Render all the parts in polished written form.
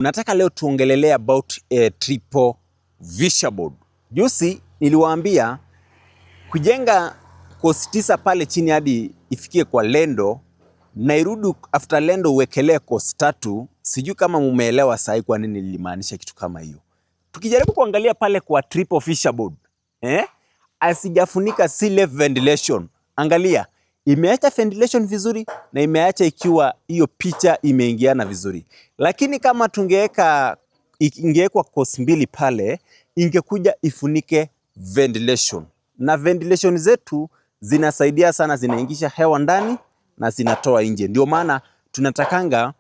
Nataka leo tuongelelea about triple fascia board. Juzi niliwaambia kujenga course 9 pale chini hadi ifikie kwa lendo na irudi after lendo uwekelee course 3. Sijui kama mumeelewa sahi kwa nini nilimaanisha kitu kama hiyo. Tukijaribu kuangalia pale kwa triple fascia board, asijafunika seal ventilation. Angalia, imeacha ventilation vizuri na imeacha ikiwa hiyo picha imeingiana vizuri. Lakini kama ingewekwa course 2 pale, ingekuja ifunike ventilation. Na ventilation zetu zinasaidia sana, zinaingisha hewa ndani na zinatoa nje. Ndio maana tunatakanga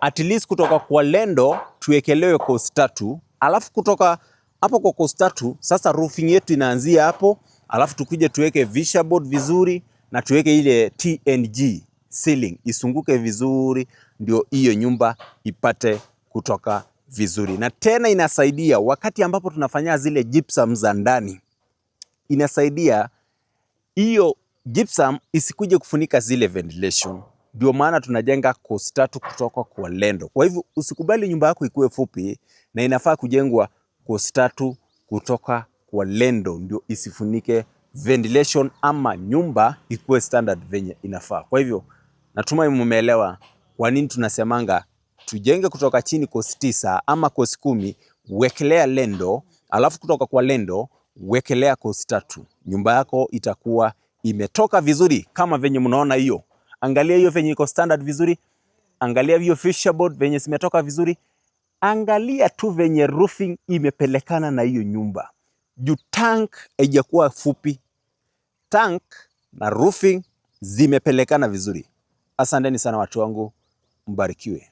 at least kutoka kwa lendo tuwekelewe course 3, alafu kutoka hapo kwa course 3 sasa roofing yetu inaanzia hapo, alafu tukuje tuweke fascia board vizuri na tuweke ile TNG ceiling isunguke vizuri, ndio hiyo nyumba ipate kutoka vizuri. Na tena inasaidia wakati ambapo tunafanya zile gypsum za ndani, inasaidia hiyo gypsum isikuje kufunika zile ventilation. Ndio maana tunajenga course 3 kutoka kwa lendo. Kwa hivyo usikubali nyumba yako ikuwe fupi, na inafaa kujengwa course 3 kutoka kwa lendo ndio isifunike ventilation, ama nyumba ikuwe standard venye inafaa. Kwa hivyo natumai mumeelewa kwa nini tunasemanga tujenge kutoka chini course 9 ama course 10, wekelea lendo, alafu kutoka kwa lendo wekelea course 3. Nyumba yako itakuwa imetoka vizuri kama venye mnaona hiyo. Angalia hiyo venye iko standard vizuri. Angalia hiyo fascia board venye zimetoka vizuri. Angalia tu venye roofing imepelekana na hiyo nyumba. Juu tank haijakuwa fupi. Tank na roofing zimepelekana vizuri. Asanteni sana watu wangu, mbarikiwe.